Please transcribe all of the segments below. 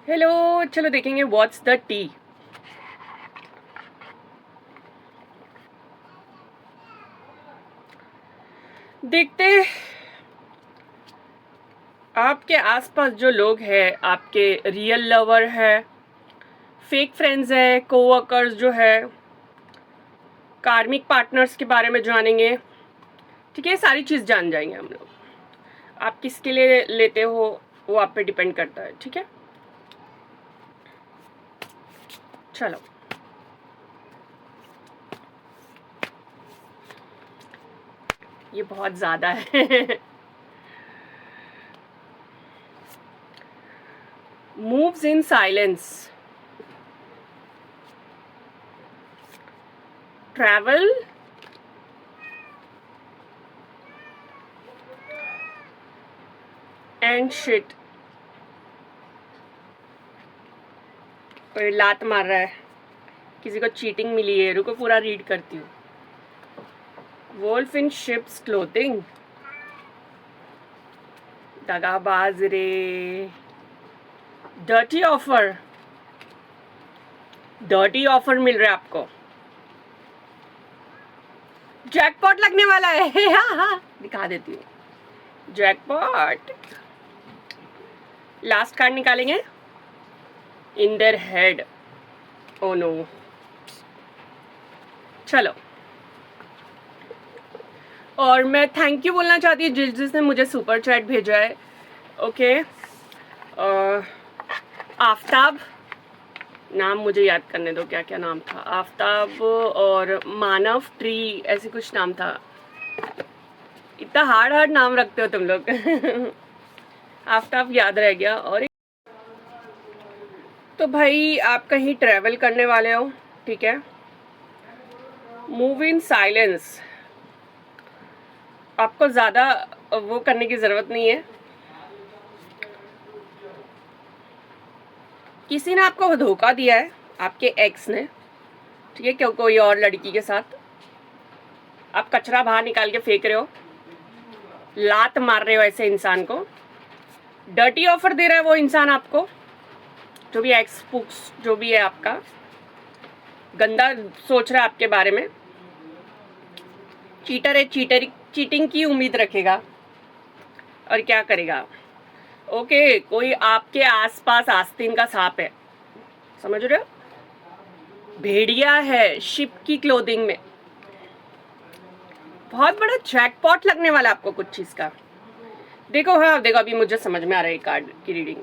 Hello, चलो देखेंगे what's the T. देखते आपके आसपास जो लोग हैं, आपके रियल लवर है, फेक फ्रेंड्स है, कोवर्कर्स जो है, कार्मिक पार्टनर्स के बारे में जानेंगे। ठीक है, सारी चीज़ जान जाएंगे हम लोग। आप किसके लिए लेते हो वो आप पे डिपेंड करता है। ठीक है, चलो। ये बहुत ज़्यादा है। Moves in silence, travel, and shit. कोई लात मार रहा है, किसी को चीटिंग मिली है। रुको पूरा रीड करती हूँ। वोल्फ इन शिप्स क्लोथिंग, दगाबाज रे। डर्टी ऑफर, डर्टी ऑफर मिल रहा है आपको। जैकपॉट लगने वाला है। दिखा देती हूँ जैकपॉट। लास्ट कार्ड निकालेंगे। In their head. Oh no, चलो। और मैं थैंक यू बोलना चाहती हूँ जिसने मुझे सुपर चैट भेजा है। ओके, आफ्ताब, नाम मुझे याद करने दो, क्या क्या नाम था। आफ्ताब और मानव ट्री, ऐसे कुछ नाम था। इतना हार्ड हार्ड नाम रखते हो तुम लोग। आफ्ताब याद रह गया। और तो भाई आप कहीं ट्रैवल करने वाले हो, ठीक है। मूव इन साइलेंस, आपको ज़्यादा वो करने की ज़रूरत नहीं है। किसी ने आपको धोखा दिया है, आपके एक्स ने, ठीक है, क्यों कोई और लड़की के साथ। आप कचरा बाहर निकाल के फेंक रहे हो, लात मार रहे हो ऐसे इंसान को। डर्टी ऑफर दे रहा है वो इंसान आपको, जो भी एक्स पुक्स जो भी है आपका, गंदा सोच रहा है आपके बारे में। चीटर है, चीटिंग की उम्मीद रखेगा और क्या करेगा। ओके, कोई आपके आसपास आस्तीन का सांप है, समझ रहे हो। भेड़िया है शिप की क्लोथिंग में। बहुत बड़ा जैकपॉट लगने वाला आपको कुछ चीज का। देखो, हाँ देखो, अभी मुझे समझ में आ रहा है कार्ड की रीडिंग।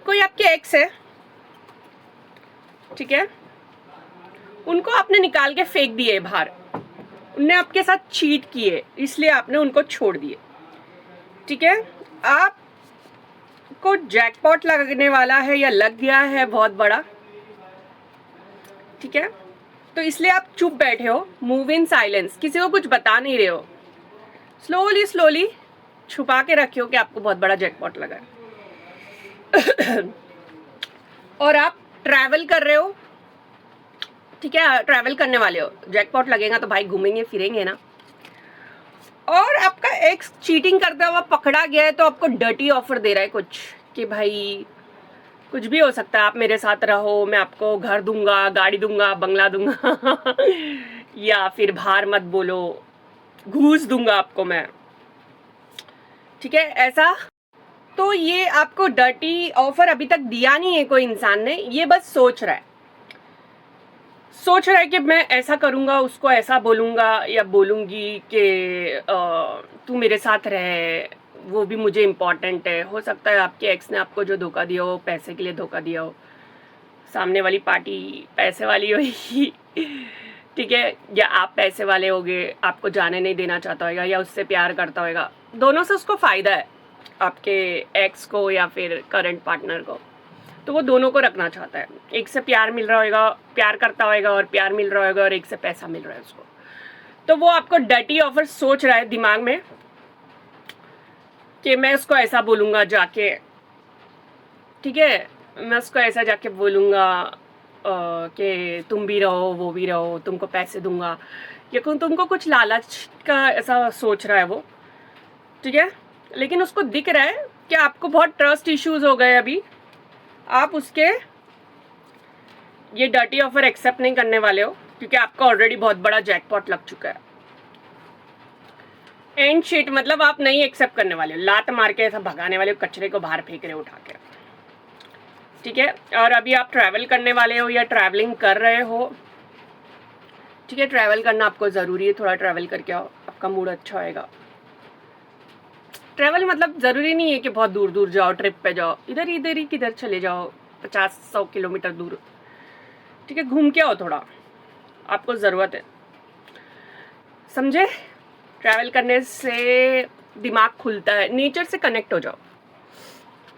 कोई आपके एक्स है, ठीक है, उनको आपने निकाल के फेंक दिए बाहर। उनने आपके साथ चीट किए, इसलिए आपने उनको छोड़ दिए, ठीक है। आपको जैकपॉट लगने वाला है या लग गया है बहुत बड़ा, ठीक है। तो इसलिए आप चुप बैठे हो, मूव इन साइलेंस, किसी को कुछ बता नहीं रहे हो। स्लोली स्लोली छुपा के रखियो कि आपको बहुत बड़ा जैकपॉट लगा है। और आप ट्रैवल कर रहे हो, ठीक है, ट्रैवल करने वाले हो। जैकपॉट लगेगा तो भाई घूमेंगे फिरेंगे ना। और आपका एक्स चीटिंग करता हुआ पकड़ा गया है, तो आपको डर्टी ऑफर दे रहा है कुछ, कि भाई कुछ भी हो सकता है, आप मेरे साथ रहो, मैं आपको घर दूंगा, गाड़ी दूंगा, बंगला दूंगा। या फिर बाहर मत बोलो, घूस दूंगा आपको मैं, ठीक है, ऐसा। तो ये आपको डर्टी ऑफर अभी तक दिया नहीं है कोई इंसान ने, ये बस सोच रहा है। सोच रहा है कि मैं ऐसा करूंगा, उसको ऐसा बोलूंगा या बोलूंगी कि तू मेरे साथ रहे, वो भी मुझे इम्पोर्टेंट है। हो सकता है आपके एक्स ने आपको जो धोखा दिया हो, पैसे के लिए धोखा दिया हो। सामने वाली पार्टी पैसे वाली होगी, ठीक है, या आप पैसे वाले होगे, आपको जाने नहीं देना चाहता होगा, या उससे प्यार करता होगा। दोनों से उसको फायदा है, आपके एक्स को या फिर करंट पार्टनर को। तो वो दोनों को रखना चाहता है। एक से प्यार मिल रहा होगा, प्यार करता होगा और प्यार मिल रहा होगा, और एक से पैसा मिल रहा है उसको। तो वो आपको डर्टी ऑफर सोच रहा है दिमाग में कि मैं उसको ऐसा बोलूँगा जाके, ठीक है, मैं उसको ऐसा जाके बोलूँगा कि तुम भी रहो, वो भी रहो, तुमको पैसे दूंगा, या तुमको कुछ लालच का ऐसा सोच रहा है वो, ठीक है। लेकिन उसको दिख रहा है कि आपको बहुत ट्रस्ट इश्यूज हो गए अभी, आप उसके ये डर्टी ऑफर एक्सेप्ट नहीं करने वाले हो, क्योंकि आपका ऑलरेडी बहुत बड़ा जैकपॉट लग चुका है। एंड शिट मतलब आप नहीं एक्सेप्ट करने वाले हो, लात मार के ऐसा भगाने वाले हो, कचरे को बाहर फेंक रहे हो उठा के, ठीक है। और अभी आप ट्रैवल करने वाले हो या ट्रैवलिंग कर रहे हो, ठीक है। ट्रैवल करना आपको ज़रूरी है, थोड़ा ट्रैवल करके आओ, आपका मूड अच्छा होएगा। ट्रैवल मतलब ज़रूरी नहीं है कि बहुत दूर दूर जाओ, ट्रिप पे जाओ, इधर इधर ही किधर चले जाओ, 50-100 किलोमीटर दूर, ठीक है। घूम के आओ थोड़ा, आपको ज़रूरत है, समझे। ट्रैवल करने से दिमाग खुलता है, नेचर से कनेक्ट हो जाओ,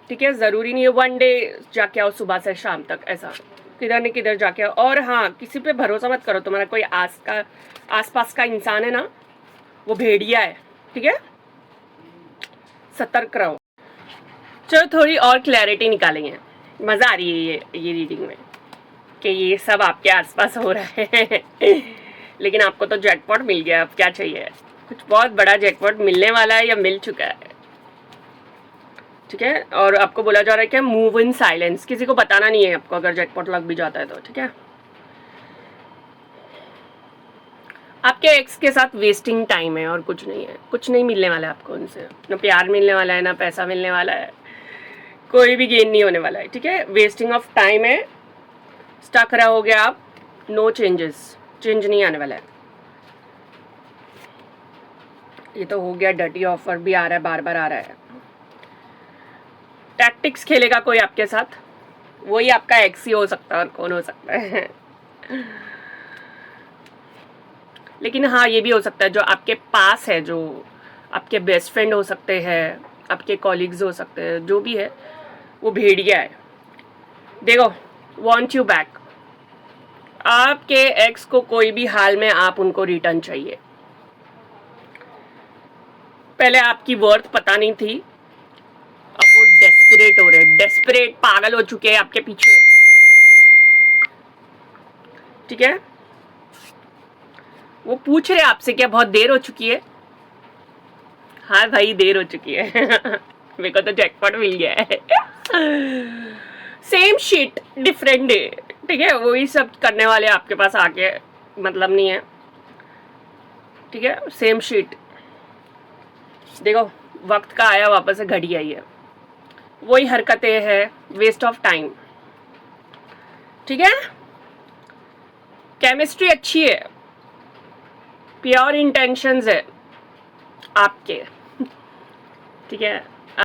ठीक है। ज़रूरी नहीं है वन डे जाके आओ सुबह से शाम तक, ऐसा किधर न किधर जाके आओ। और हाँ, किसी पे भरोसा मत करो, तुम्हारा कोई आसपास का इंसान है ना, वो भेड़िया है, ठीक है। सतर्क रहो। चलो थोड़ी और क्लैरिटी निकालेंगे, मज़ा आ रही है ये रीडिंग में कि ये सब आपके आसपास हो रहा है लेकिन आपको तो जैकपॉट मिल गया, अब क्या चाहिए। कुछ बहुत बड़ा जैकपॉट मिलने वाला है या मिल चुका है, ठीक है। और आपको बोला जा रहा है कि मूव इन साइलेंस, किसी को बताना नहीं है आपको अगर जैकपॉट लग भी जाता है तो, ठीक है। आपके एक्स के साथ वेस्टिंग टाइम है और कुछ नहीं है, कुछ नहीं मिलने वाला है आपको उनसे, ना प्यार मिलने वाला है, ना पैसा मिलने वाला है, कोई भी गेन नहीं होने वाला है, ठीक है। वेस्टिंग ऑफ टाइम है, स्टक रहोगे आप, नो चेंजेस, चेंज नहीं आने वाला है। ये तो हो गया, डर्टी ऑफर भी आ रहा है, बार बार आ रहा है। टैक्टिक्स खेलेगा कोई आपके साथ, वही आपका एक्स ही हो सकता है, और कौन हो सकता है लेकिन हाँ, ये भी हो सकता है जो आपके पास है, जो आपके बेस्ट फ्रेंड हो सकते हैं, आपके कॉलीग्स हो सकते हैं, जो भी है वो भेड़िया है। देखो, वांट यू बैक, आपके एक्स को कोई भी हाल में आप उनको रिटर्न चाहिए। पहले आपकी वर्थ पता नहीं थी, अब वो डेस्परेट हो रहे हैं, डेस्परेट पागल हो चुके हैं आपके पीछे, ठीक है। वो पूछ रहे आपसे क्या बहुत देर हो चुकी है। हाँ भाई, देर हो चुकी है मेरे को तो जैकपॉट मिल गया है सेम शिट डिफरेंट डे, ठीक है। वही सब करने वाले आपके पास आके, मतलब नहीं है, ठीक है। सेम शिट, देखो वक्त का आया वापस से घड़ी आई है, वही हरकतें हैं, वेस्ट ऑफ टाइम, ठीक है। केमिस्ट्री अच्छी है, प्योर इंटेंशंस है आपके, ठीक है।